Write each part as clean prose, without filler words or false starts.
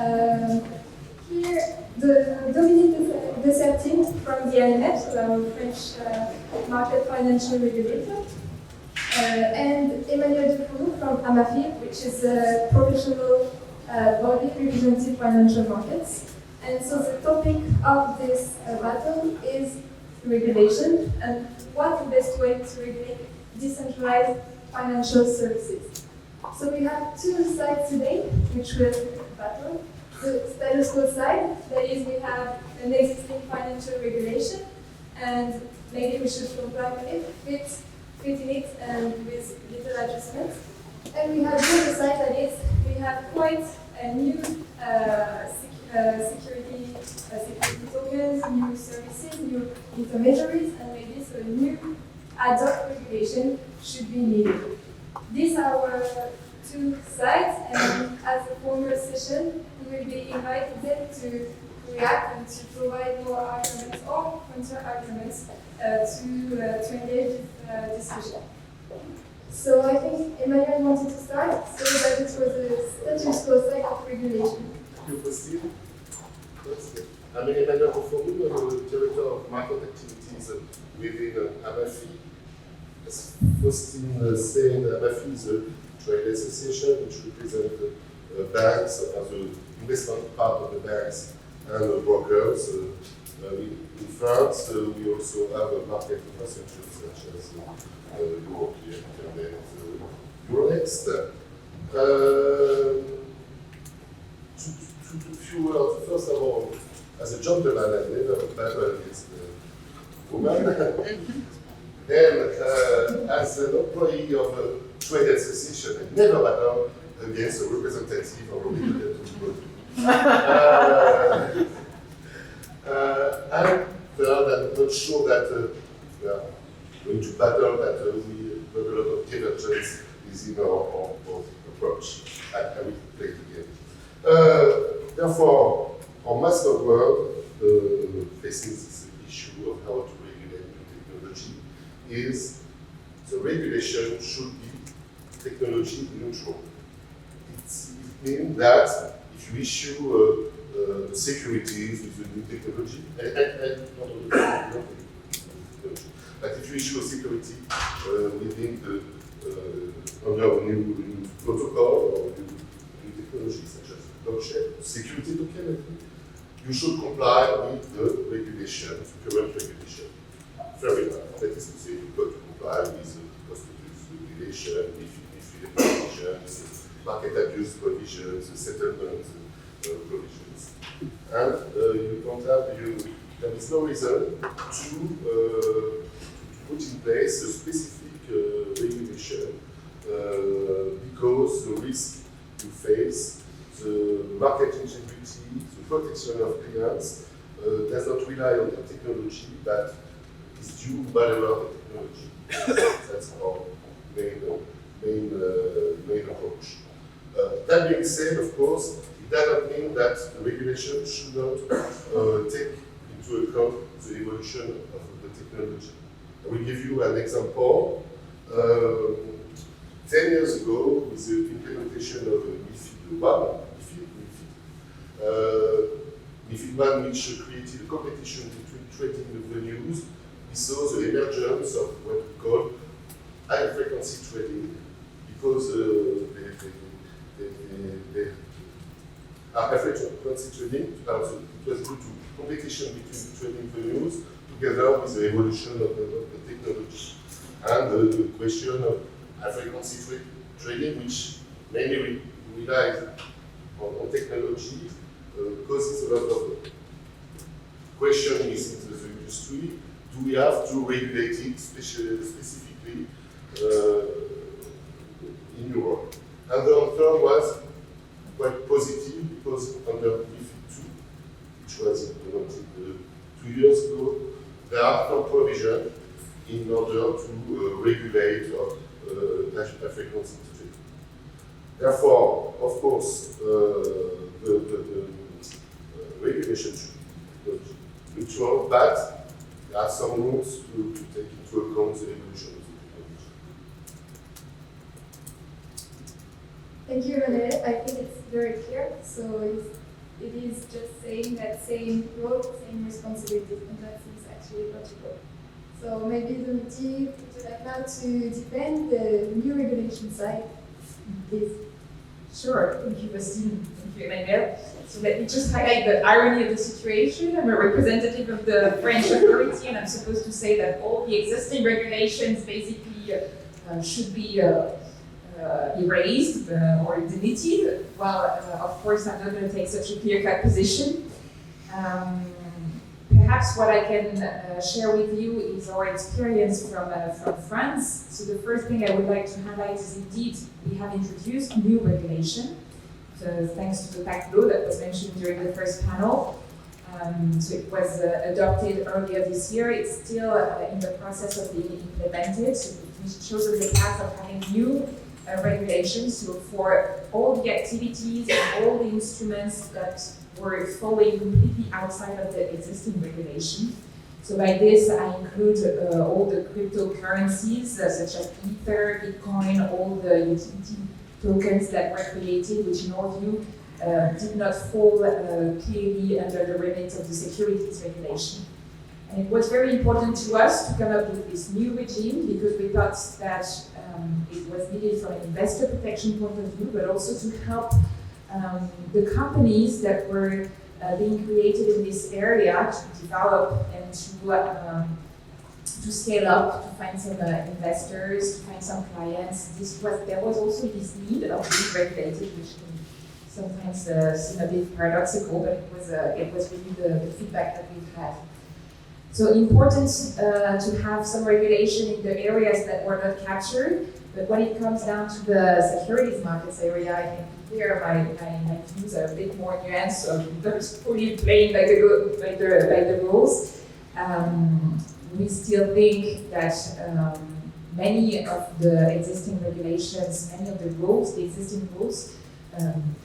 Here, the Domitille Dessertine from the AMAFI, our French market financial regulator, and Emmanuel from AMAFI, which is a professional body representing financial markets. And so the topic of this battle is regulation and what the best way to regulate decentralized financial services. So we have two sides today, which will battle. The status quo side, that is, we have an existing financial regulation, and maybe we should comply with it, fit in it, and with little adjustments. And we have the other side, that is, we have quite a new security tokens, new services, new intermediaries, and maybe so a new ad hoc regulation should be needed. These are our two sides, and as a former session, we will be inviting them to react and to provide more arguments or counter-arguments to engage this discussion. So I think Emmanuel wanted to start, so that it was a status quo side of regulation. Thank you, Christine. I'm Emmanuel Fournoux, I'm the Director of Market Activities within AMAFI. As Faustine said, AMAFI is a trade association which represents banks as the investment part of the banks and the brokers. In France, we also have a market infrastructure such as European Internet, Euronext. Two few words. First of all, as a gentleman, I've never battled against a woman. Then, as an employee of a trade association, I never battled against a representative or a regulatory body. And third, I'm not sure that we are going to battle, that we have a lot of divergence in our approach. I will play the game. Therefore, our master world facing this issue of how to regulate new technology is the regulation should be technology neutral. It means that if you issue securities with a new technology, but if you issue a security within under a new protocol or new technology such as blockchain, security token, you should comply with the regulation, the current regulation. Fair enough. That is to say, you've got to comply with the prospectus regulation, MiFID provisions, market abuse provisions, settlement provisions. And you don't have, there is no reason to put in place a specific regulation because the risk you face, the market integrity, the protection of clients does not rely on the technology, but is due whatever the technology. That's our main approach. That being said, of course, it doesn't mean that the regulation should not take into account the evolution of the technology. I will give you an example. 10 years ago, with the implementation of MiFID 1, which created a competition between trading venues, we saw the emergence of what we call high-frequency trading, because high-frequency trading it was due to competition between trading venues together with the evolution of the technology. And the question of high-frequency trading, which mainly relies on technology, causes a lot of questions in the industry. Do we have to regulate it specifically in Europe? And the answer was quite positive because under MiFID 2, which was implemented 2 years ago, there are some provisions in order to regulate high-frequency trading. Therefore, of course, the regulation should be neutral, but there are some rules to take into account the evolution of the technology. Thank you, Emmanuel. I think it's very clear. So it is just saying that same role, same responsibility, and that seems actually logical. So maybe Domitille, would you like now to defend the new regulation side, please? Sure, thank you, Bastien. Thank you, Emmanuel. So let me just highlight the irony of the situation. I'm a representative of the French authority, and I'm supposed to say that all the existing regulations basically should be erased or deleted. Well, of course, I'm not going to take such a clear-cut position. Perhaps what I can share with you is our experience from France. So the first thing I would like to highlight is indeed we have introduced new regulation, thanks to the PACT law that was mentioned during the first panel. So it was adopted earlier this year. It's still in the process of being implemented. So we've chosen the path of having new regulations. So for all the activities and all the instruments that were falling completely outside of the existing regulation. So by this, I include all the cryptocurrencies such as Ether, Bitcoin, all the utility tokens that were created, which in our view did not fall clearly under the remit of the securities regulation. And it was very important to us to come up with this new regime because we thought that it was needed from an investor protection point of view, but also to help the companies that were being created in this area to develop and to scale up, to find some investors, to find some clients. There was also this need of being regulated, which can sometimes seem a bit paradoxical, but it was really the feedback that we've had. So important to have some regulation in the areas that were not captured, but when it comes down to the securities markets area, I think here my views are a bit more nuanced, so I'm not fully playing by the rules. We still think that many of the existing regulations, many of the rules, the existing rules,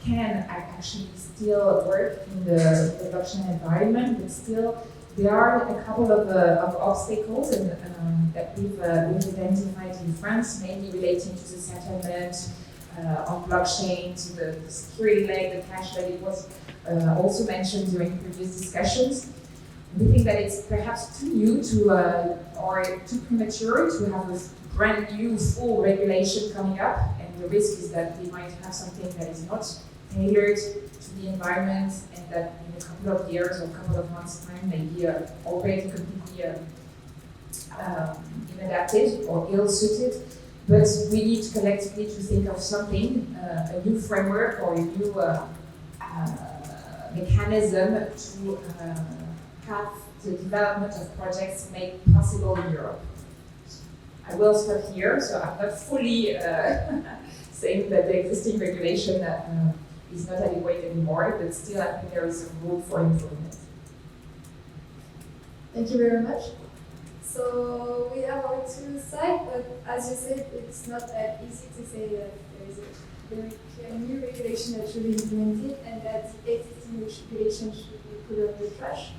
can actually still work in the blockchain environment, but still there are a couple of obstacles that we've identified in France, mainly relating to the settlement on blockchain, to the security leg, the cash leg. It was also mentioned during previous discussions. We think that it's perhaps too new or too premature to have a brand new full regulation coming up, and the risk is that we might have something that is not tailored to the environment, and that in a couple of years or a couple of months' time may be already completely inadapted or ill-suited. But we need collectively to think of something, a new framework or a new mechanism to have the development of projects made possible in Europe. I will stop here, so I'm not fully saying that the existing regulation is not adequate anymore, but still I think there is some room for improvement. Thank you very much. So we have our two sides, but as you said, it's not that easy to say that there is a very clear new regulation that should be implemented and that the existing regulation should be put on the trash.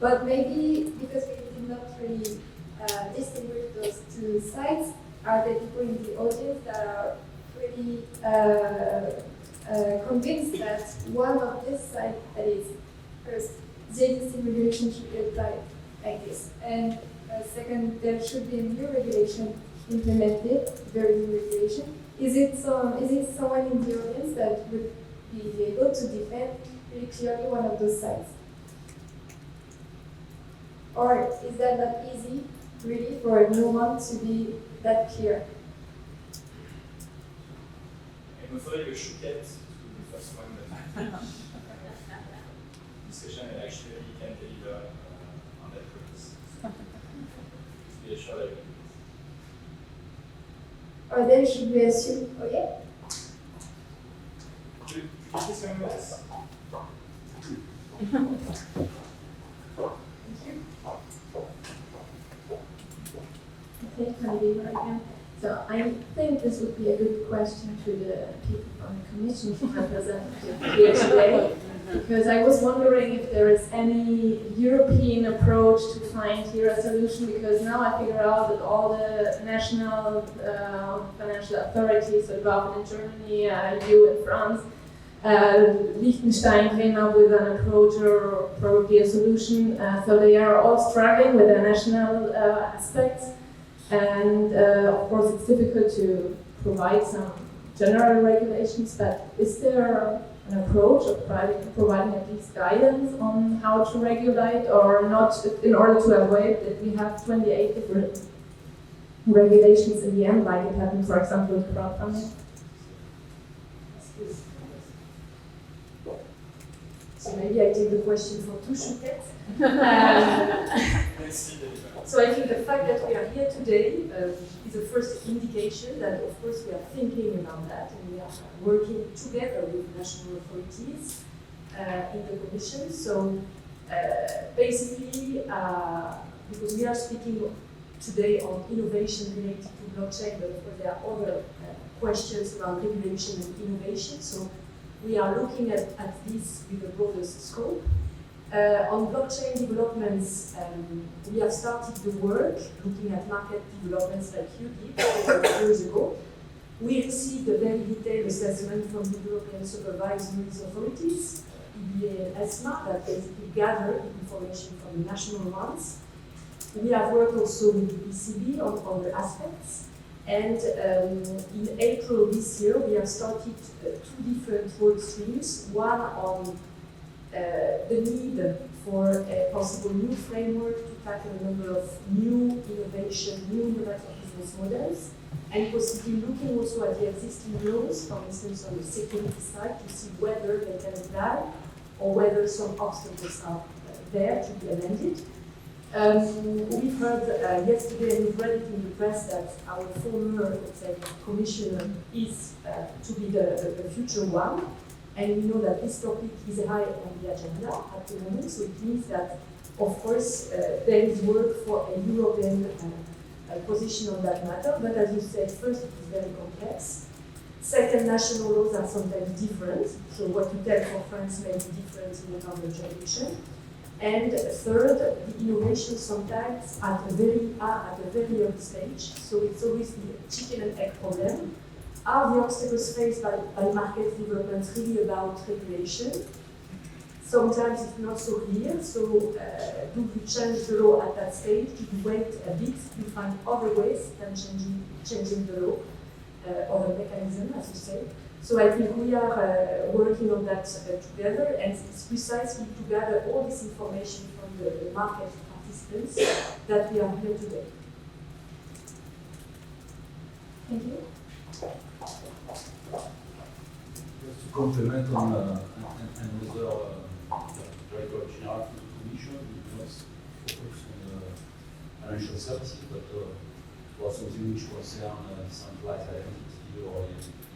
But maybe because we did not really distinguish those two sides, are there people in the audience that are pretty convinced that one of this side, that is, first, the existing regulation should be applied like this, and second, there should be a new regulation implemented, very new regulation. Is it someone in the audience that would be able to defend really clearly one of those sides? Or is that not easy, really, for no one to be that clear? I'm afraid you should get to the first one, but discussion and actually can deliver on that purpose. Be assured I will. Or then should we assume, okay? Could you please come with us? Okay, again. So I think this would be a good question to the people from the Commission representative here today, because I was wondering if there is any European approach to find here a solution, because now I figure out that all the national financial authorities, so government in Germany, EU and France, Liechtenstein came up with an approach or probably a solution. So they are all struggling with their national aspects. And of course, it's difficult to provide some general regulations, but is there an approach of providing at least guidance on how to regulate or not, in order to avoid that we have 28 different regulations in the end, like it happened, for example, with crowdfunding? So maybe I take the question for Touchouquette. So I think the fact that we are here today is a first indication that, of course, we are thinking about that and we are working together with national authorities in the Commission. So basically, because we are speaking today on innovation related to blockchain, but of course there are other questions around regulation and innovation. So we are looking at this with the broadest scope. On blockchain developments, we have started the work looking at market developments like you did 4 years ago. We received a very detailed assessment from the European supervisory authorities, EBA and ESMA, that basically gather information from the national ones. We have worked also with the ECB on other aspects. And in April this year, we have started 2 different work streams. One on the need for a possible new framework to tackle a number of new innovation, new innovative business models, and possibly looking also at the existing laws, for instance on the security side, to see whether they can apply or whether some obstacles are there to be amended. We've heard yesterday, and we've read it in the press, that our former, let's say, commissioner is to be the future one. And we know that this topic is high on the agenda at the moment, so it means that, of course, there is work for a European position on that matter. But as you said, first, it is very complex. Second, national laws are sometimes different, so what you tell for France may be different in another jurisdiction. And third, the innovation sometimes are at a very early stage, so it's always the chicken and egg problem. Are the obstacles faced by market development really about regulation? Sometimes it's not so clear, so do we change the law at that stage? Do we wait a bit to find other ways than changing the law, other mechanism, as you say? So I think we are working on that together, and it's precisely to gather all this information from the market participants that we are here today. Thank you. Just to complement on another director general for the Commission, we not focus on financial services, but was something which concerns centralized identity or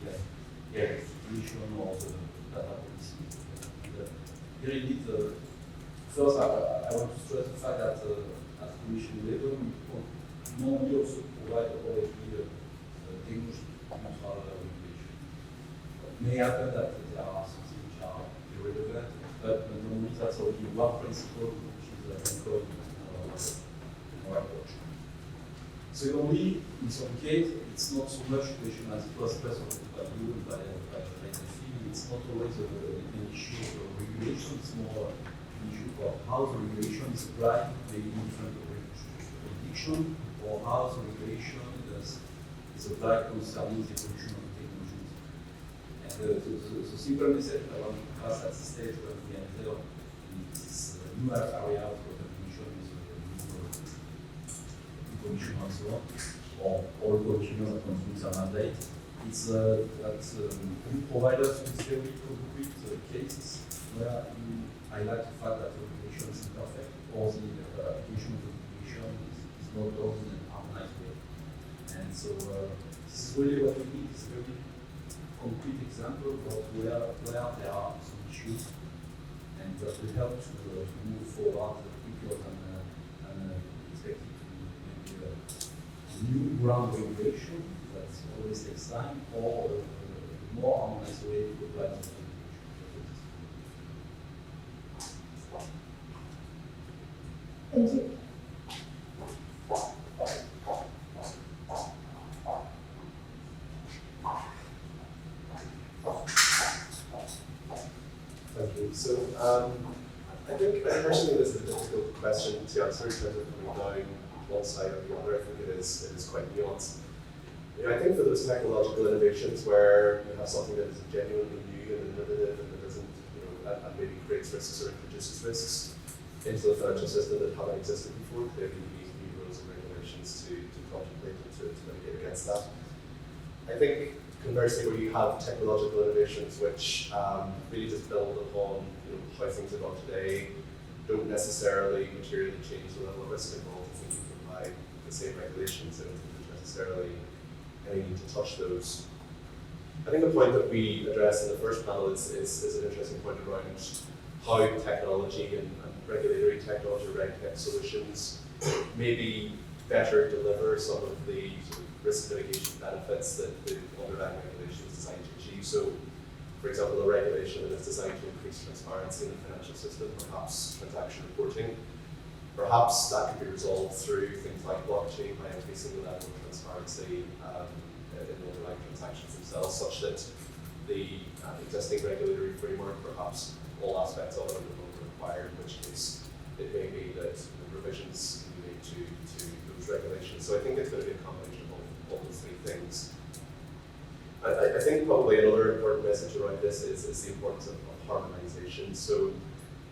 the execution or the data policy. Here indeed, first I want to stress the fact that at Commission level, we normally also provide already technology neutral regulation. It may happen that there are something which are irrelevant, but normally that's already one principle which is employed in our approach. Secondly, in some cases, it's not so much a question as it was presented by you and by AMAFI. It's not always an issue of regulation, it's more an issue of how the regulation is applied, maybe in different jurisdiction, or how the regulation is applied concerning the evolution of technologies. And the simple message I want to pass at this stage when we enter in this new area of regulation is Commission and so on, or all commissioners that continue their mandate, it's that we provide us with very concrete cases where you highlight the fact that the regulation is imperfect or the application of the regulation is not done in an harmonized way. And so this is really what we need, is a very concrete example of where there are some issues and that will help to move forward quicker than expected. New ground regulation that always takes time, or a more harmonized way to apply the regulation. Thank you. I think personally this is a difficult question to answer in terms of coming down one side or the other. I think it is quite nuanced. You know, I think for those technological innovations where you have something that is genuinely new and innovative and that doesn't, you know, and maybe creates risks or introduces risks into the financial system that haven't existed before, clearly we need new rules and regulations to contemplate and to mitigate against that. I think conversely, where you have technological innovations which really just build upon, you know, how things are done today, don't necessarily materially change the level of risk involved. I think you can apply the same regulations and there's necessarily any need to touch those. I think the point that we addressed in the first panel is an interesting point around how technology and regulatory technology, RegTech solutions maybe better deliver some of the sort of risk mitigation benefits that the underlying regulation is designed to achieve. So, for example, a regulation that is designed to increase transparency in the financial system, perhaps transaction reporting, perhaps that could be resolved through things like blockchain by increasing the level of transparency in the underlying transactions themselves, such that the existing regulatory framework, perhaps all aspects of it are no longer required, in which case it may be that the revisions can be made to those regulations. So I think it's going to be a combination of all those three things. I think probably another important message around this is the importance of harmonization. So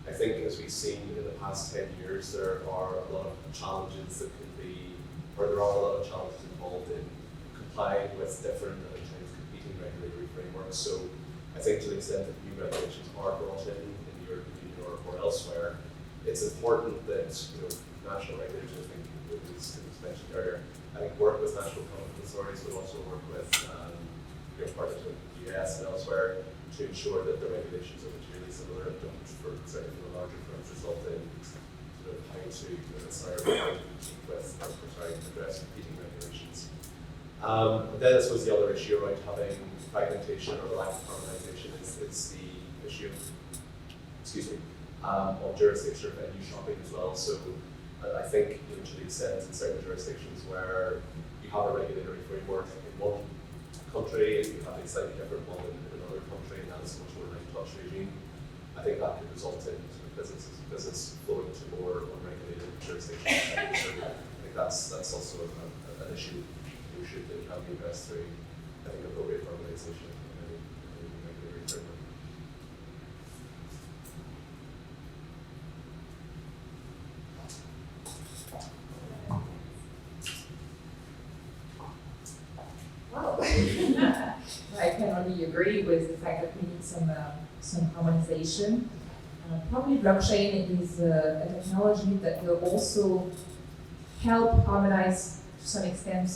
I think as we've seen in the past 10 years, there are a lot of challenges that could be, or there are a lot of challenges involved in complying with different and at times competing regulatory frameworks. So I think to the extent that new regulations are brought in the European Union or elsewhere, it's important that, you know, national regulators, I think it was mentioned earlier, I think work with national competent authorities, but also work with partners with the US and elsewhere to ensure that the regulations are materially similar and don't, certainly for the larger firms, result in sort of having to compete with or trying to address competing regulations. Then I suppose the other issue around having fragmentation or the lack of harmonization is the issue of jurisdiction or venue shopping as well. So I think, you know, to the extent in certain jurisdictions where you have a regulatory framework in one country and you have a slightly different one in another country, and that is a much more light touch regime, I think that could result in sort of business flowing to more unregulated jurisdictions. So I think that's also an issue we should and can be addressed through, I think, appropriate harmonization in any regulatory framework. Wow. I can only agree with the fact that we need some harmonization. Probably blockchain is a technology that will also help harmonize to some extent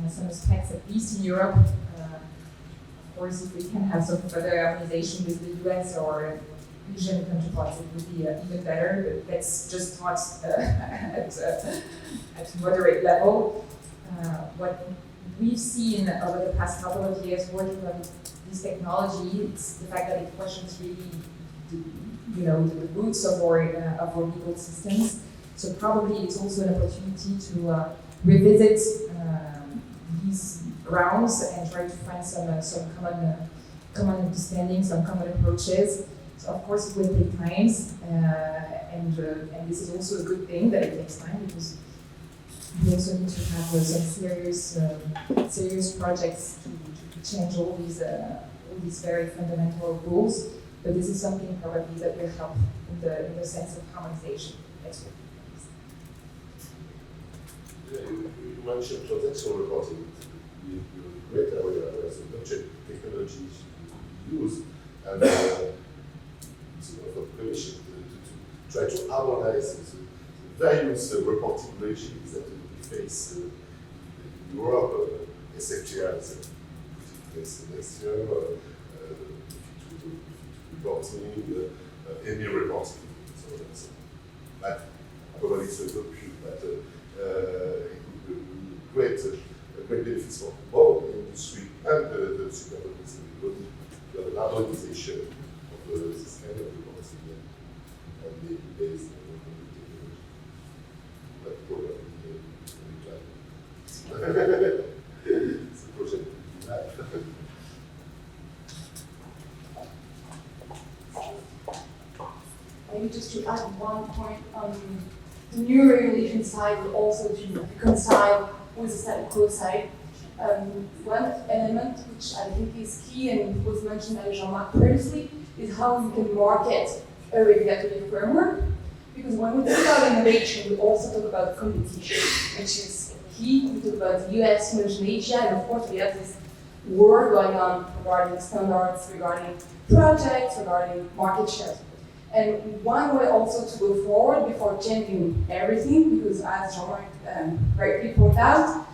some aspects, at least in Europe. Of course, if we can have some further harmonization with the US or Asian counterparts, it would be even better, but let's just start at moderate level. What we've seen over the past couple of years working on this technology, it's the fact that it questions really the roots of our legal systems. So probably it's also an opportunity to revisit these grounds and try to find some common understanding, some common approaches. So of course it will take time, and this is also a good thing that it takes time, because we also need to have some serious projects to change all these very fundamental rules. But this is something probably that will help in the sense of harmonization. You mentioned transaction reporting. You're great aware of the blockchain technologies you use, and it's a lot of commission to try to harmonize the various reporting regimes that we face in Europe. SFTR is put in place next year. Reporting, any reporting. So that's but probably it's a good view, but it would be great benefits for both the industry and the supervisors, because you have an harmonization of this kind of reporting and the based on the technology. But probably it's a project we have. maybe just to add one point on the new regulation side, but also to reconcile with the status quo side. One element which I think is key and was mentioned by Jean-Marc previously is how you can market a regulatory framework. Because when we talk about innovation, we also talk about competition, which is key. We talk about the US, Asia, and of course we have this war going on regarding standards, regarding projects, regarding market shares. And one way also to go forward before changing everything, because as Jean-Marc rightly pointed out,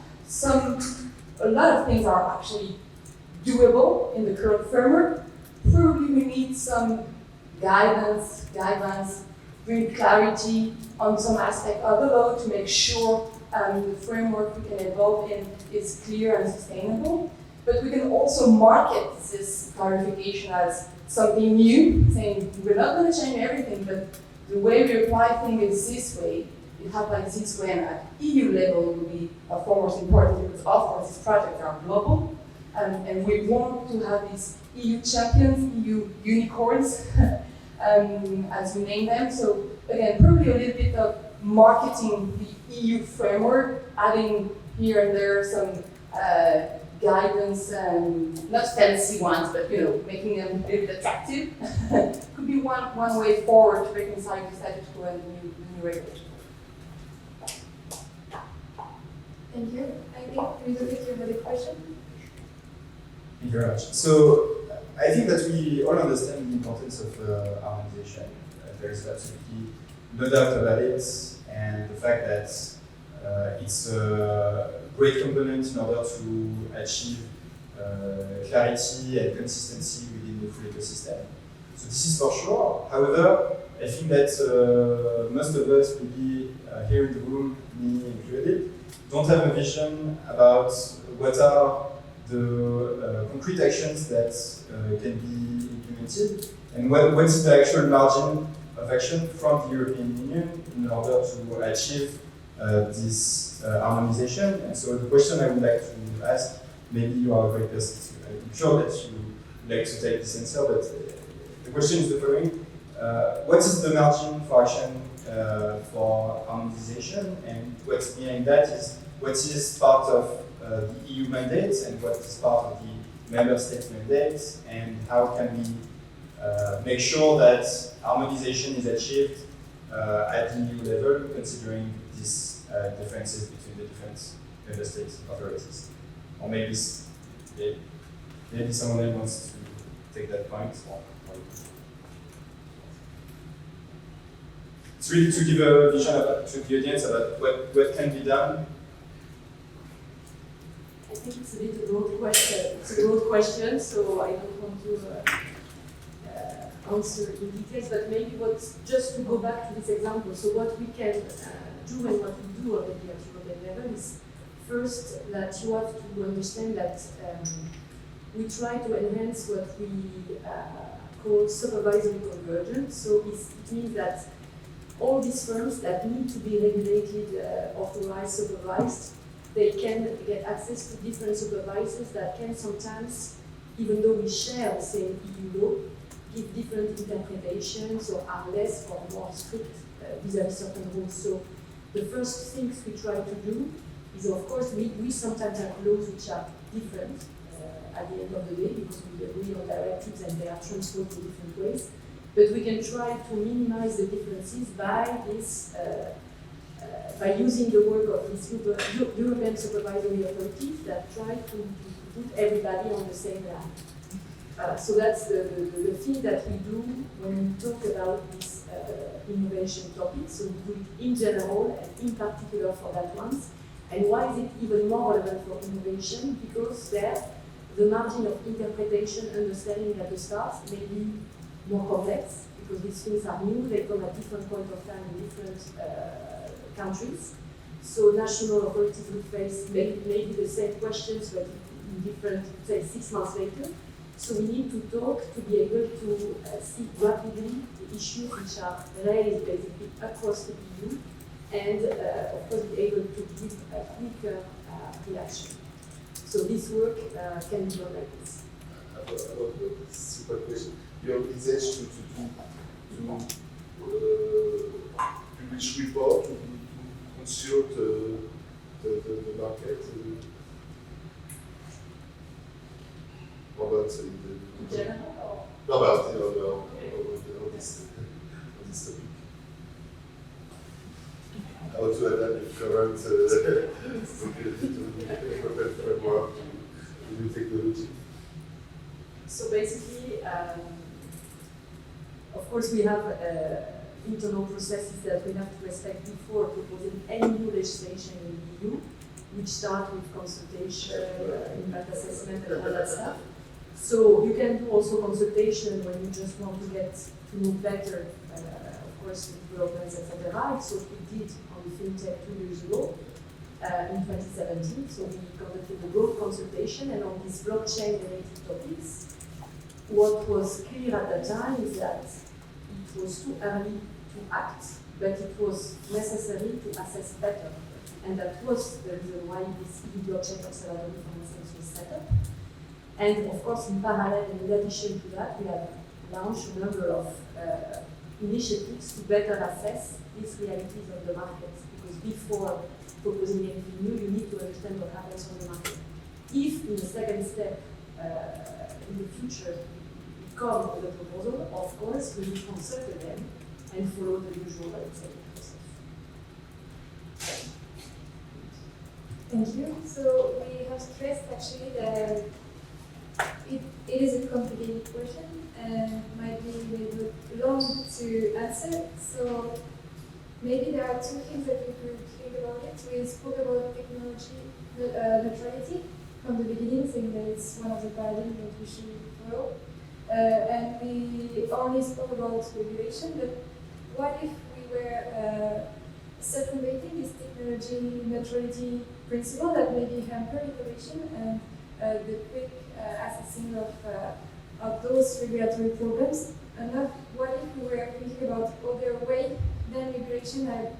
a lot of things are actually doable in the current framework. Probably we need some guidelines, bring clarity on some aspect of the law to make sure the framework we can evolve in is clear and sustainable. But we can also market this clarification as something new, saying we're not going to change everything, but the way we apply things is this way. It happens this way, and at EU level it will be far more important because, of course, these projects are global, and we want to have these EU champions, EU unicorns, as we name them. So again, probably a little bit of marketing the EU framework, adding here and there some guidance, not fancy ones, but making them a little bit attractive. Could be one way forward to reconcile the status quo and the new regulation. Thank you. I think Ludovic, you had a question? Thank you very much. So I think that we all understand the importance of harmonization. There is absolutely no doubt about it, and the fact that it's a great component in order to achieve clarity and consistency within the full ecosystem. So this is for sure. However, I think that most of us, maybe here in the room, me included, don't have a vision about what are the concrete actions that can be implemented and what is the actual margin of action from the European Union in order to achieve this harmonization. And so the question I would like to ask, maybe you are a great person, I'm sure that you would like to take this answer, but the question is the following. What is the margin for action for harmonization, and what's behind that is what is part of the EU mandate and what is part of the member state mandate, and how can we make sure that harmonization is achieved at the EU level, considering these differences between the different member state authorities. Or maybe someone else wants to take that point. It's really to give a vision to the audience about what can be done. I think it's a bit of a broad question. It's a broad question, so I don't want to answer in details, but maybe just to go back to this example, so what we can do and what we do already at European level is first that you have to understand that we try to enhance what we call supervisory convergence. So it means that all these firms that need to be regulated, authorized, supervised, they can get access to different supervisors that can sometimes, even though we share the same EU law, give different interpretations or are less or more strict vis-à-vis certain rules. So the first things we try to do is, of course, we sometimes have laws which are different at the end of the day because we agree on directives and they are transposed in different ways. But we can try to minimize the differences by this, by using the work of these European supervisory authorities that try to put everybody on the same line. So that's the thing that we do when we talk about this innovation topic. So we do it in general and in particular for that one. And why is it even more relevant for innovation? Because there, the margin of interpretation, understanding at the start may be more complex because these things are new, they come at different points of time in different countries. So national authorities will face maybe the same questions but in different, say, 6 months later. So we need to talk to be able to see rapidly the issues which are raised basically across the EU and of course be able to give a quicker reaction. So this work can be done like this. About the super question. You envisage to which report to consult the market? Or about In general, no, about on this topic. How to adapt the current framework to new technology? So basically, of course, we have internal processes that we have to respect before proposing any new legislation in the EU, which start with consultation, impact assessment, and all that stuff. So you can do also consultation when you just want to get to know better, of course, with developments, etc. It's what we did on FinTech 2 years ago, in 2017. So we conducted a broad consultation, and on these blockchain-related topics, what was clear at that time is that it was too early to act, but it was necessary to assess better. And that was the reason why this EU blockchain observatory, for instance, was set up. And of course, in parallel and in addition to that, we have launched a number of initiatives to better assess these realities of the market. Because before proposing anything new, you need to understand what happens on the market. If in the second step, in the future, we come with a proposal, of course, we will consult them and follow the usual, I would say, process. Thank you. So we have stressed actually that it is a complicated question and might be a little long to answer. So maybe there are two things that we could think about it. We spoke about technology neutrality from the beginning, saying that it's one of the paradigms that we should follow. And we only spoke about regulation, but what if we were circumventing this technology neutrality principle that maybe hamper innovation and the quick assessing of those regulatory problems? And what if we were thinking about other way than regulation, like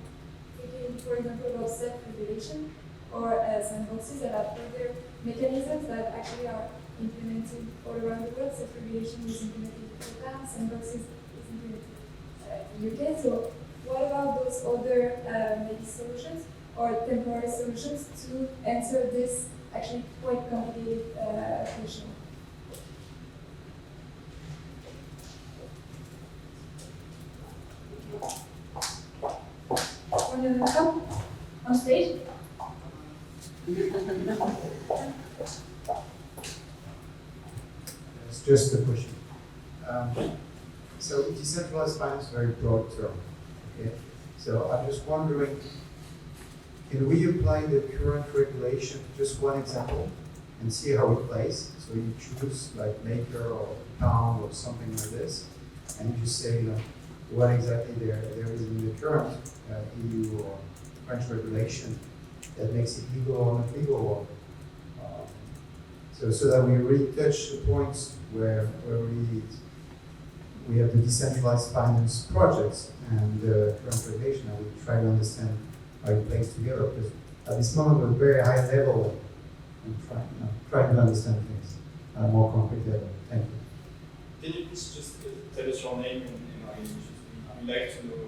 thinking, for example, about self-regulation or sandboxes that have other mechanisms that actually are implemented all around the world. Self-regulation is implemented in Japan, sandboxes is implemented in the UK. So what about those other maybe solutions or temporary solutions to answer this actually quite complicated question? Want to come on stage? It's just a question. So decentralized finance is a very broad term. Okay? So I'm just wondering, can we apply the current regulation to just one example and see how it plays? So you choose like Maker or Pound or something like this, and you just say what exactly there is in the current EU or French regulation that makes it legal or not legal. So that we really touch the points where we have the decentralized finance projects and the current regulation, and we try to understand how it plays together. Because at this moment, we're very high level and trying to understand things at a more concrete level. Thank you. Can you please just tell us your name and our initiative? We'd like to know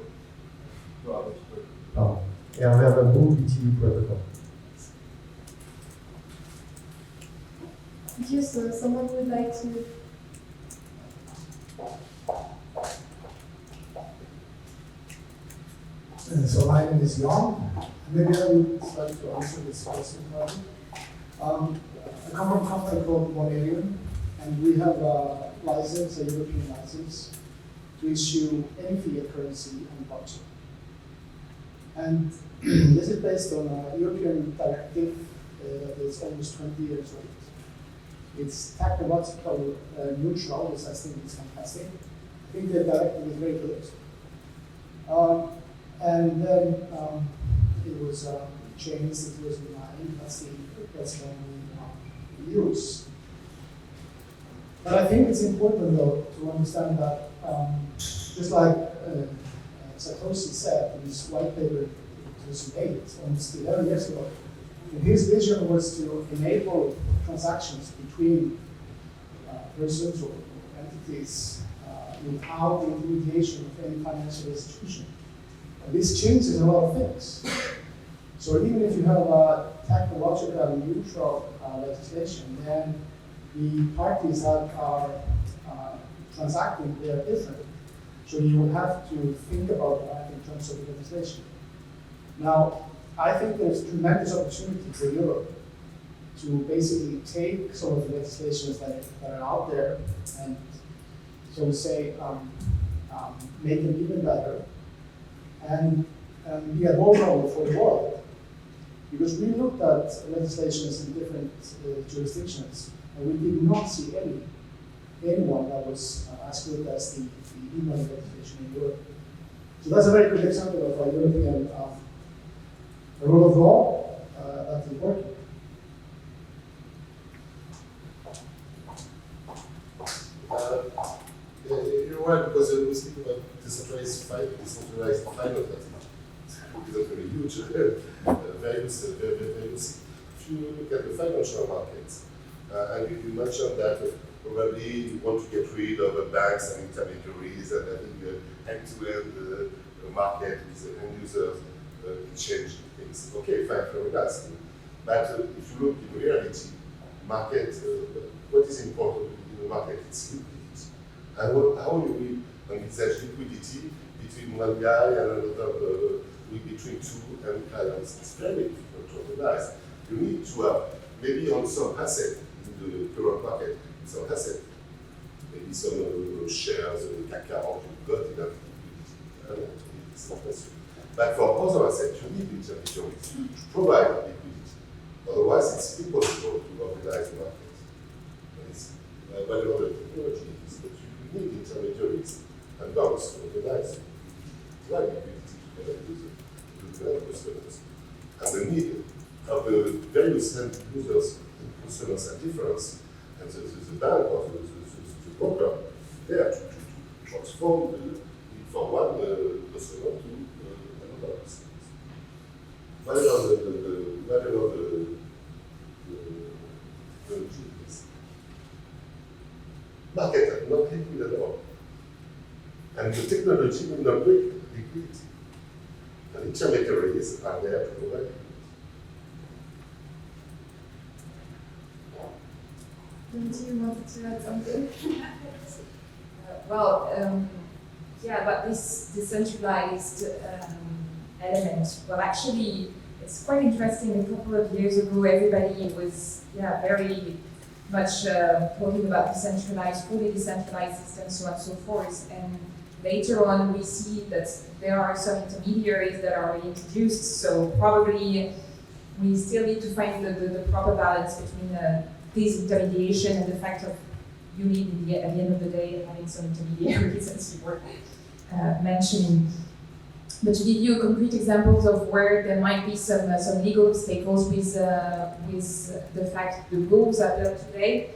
who are the people. Oh, yeah, we have a Boom BTU protocol. Thank you. So someone would like to. So my name is Jan. Maybe I would like to answer this question. I come from a company called Monerium, and we have a license, a European license, to issue any fiat currency on blockchain. And this is based on a European directive that is almost 20 years old. It's technological neutral, which I think is fantastic. I think the directive is very good. And then it was changed in 2009. That's the one we use. But I think it's important, though, to understand that just like Satoshi said in his white paper in 2008, almost 11 years ago, his vision was to enable transactions between persons or entities without the intermediation of any financial institution. And this changes a lot of things. So even if you have a technologically neutral legislation, then the parties that are transacting, they are different. So you will have to think about that in terms of the legislation. Now, I think there's tremendous opportunity for Europe to basically take some of the legislations that are out there and, so to say, make them even better and be a role model for the world. Because we looked at legislations in different jurisdictions, and we did not see anyone that was as good as the e-money legislation in Europe. So that's a very good example of a European rule of law that is working. You're right, because we speak about decentralized finance that is very huge, very good. If you look at the financial markets, and you mentioned that probably you want to get rid of banks and intermediaries and having an end-to-end market with the end users change things. Okay, fine, very nice. But if you look in reality, market, what is important in the market is liquidity. And how you will envisage liquidity between one guy and another, between two and clients. It's very difficult to organize. You need to have, maybe on some asset in the current market, some asset, maybe some shares, CAC 40, you've got enough liquidity. It's not necessary. But for other assets, you need intermediaries to provide liquidity. Otherwise, it's impossible to organize the market. One of the technologies that you need intermediaries and banks to organize liquidity together with the customers. And the need of the various end users and customers are different. And the bank or the broker, they are to transform the need for one customer to another customer. Whatever the market are not liquid at all. And the technology will not break liquidity. And intermediaries are there to provide liquidity. Do you want to add something? Yeah, but this decentralized element, well, actually, it's quite interesting. A couple of years ago, everybody was, very much talking about decentralized, fully decentralized systems, so on and so forth. And later on, we see that there are some intermediaries that are introduced. So probably we still need to find the proper balance between this intermediation and the fact of you need, at the end of the day, having some intermediaries, as you were mentioning. But to give you concrete examples of where there might be some legal obstacles with the fact the rules are built today.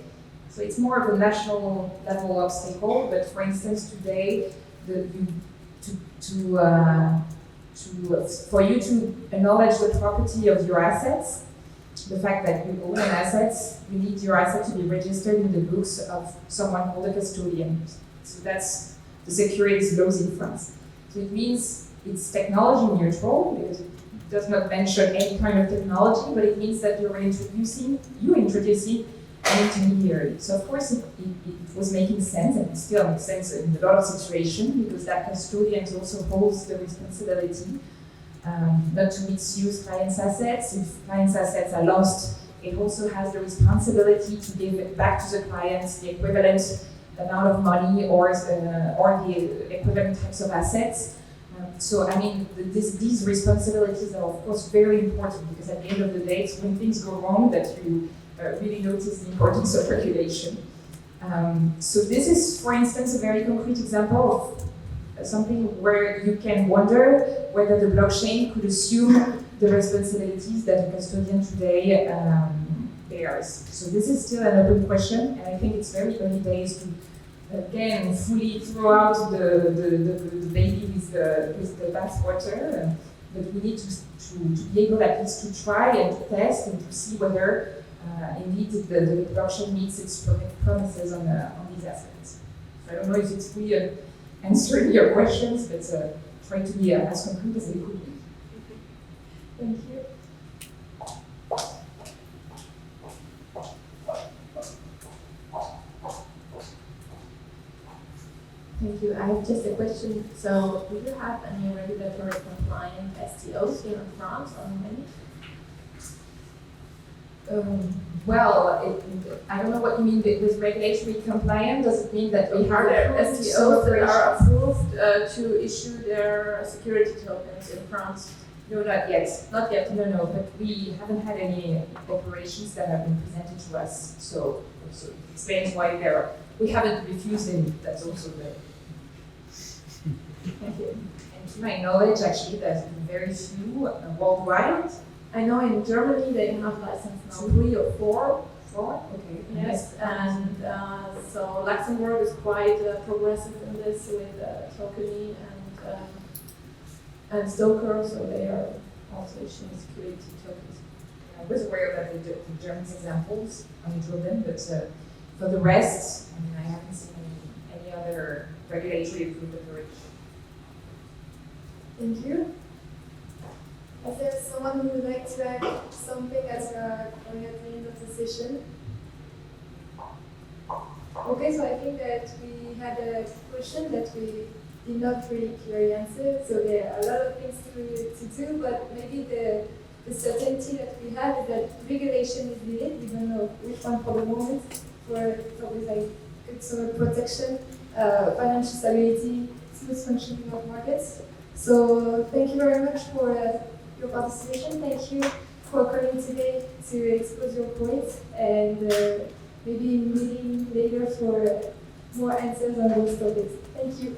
So it's more of a national level obstacle. But for instance, today, for you to acknowledge the property of your assets, the fact that you own an asset, you need your asset to be registered in the books of someone called a custodian. So that's the securities laws in France. So it means it's technology neutral because it does not mention any kind of technology, but it means that you're introducing an intermediary. So of course it was making sense, and it still makes sense in a lot of situations, because that custodian also holds the responsibility not to misuse clients' assets. If clients' assets are lost, it also has the responsibility to give it back to the clients the equivalent amount of money or the equivalent types of assets. So I mean, these responsibilities are of course very important, because at the end of the day, it's when things go wrong that you really notice the importance of regulation. So this is, for instance, a very concrete example of something where you can wonder whether the blockchain could assume the responsibilities that a custodian today bears. So this is still an open question, and I think it's very early days to again fully throw out the baby with the bathwater. But we need to be able at least to try and to test and to see whether indeed the blockchain meets its promises on these aspects. So I don't know if it's fully answering your questions, but try to be as concrete as we could be. Thank you. Thank you. I have just a question. So, do you have any regulatory compliant STOs here in France or in many? I don't know what you mean with regulatory compliant. Does it mean that we have Are there approved STOs that are operations? approved to issue their security tokens in France? No, not yet. Not yet. No, but we haven't had any operations that have been presented to us. So it explains why we haven't refused any. That's also the. Thank you. And to my knowledge, actually, there's been very few worldwide. I know in Germany they have license now 3 or 4. Okay. Yes, and so Luxembourg is quite progressive in this with Tokeny and Stoker, so they are also issuing security tokens. I was aware of the German examples, I drew them, but for the rest, I haven't seen any other regulatory approved operation. Thank you. Is there someone who would like to add something as we are going at the end of the session? Okay, so I think that we had a question that we did not really clearly answer. So there are a lot of things to do, but maybe the certainty that we have is that regulation is needed. We don't know which one for the moment. It's always like consumer protection, financial stability, smooth functioning of markets. So thank you very much for your participation. Thank you for coming today to expose your points, and maybe meeting later for more answers on those topics. Thank you.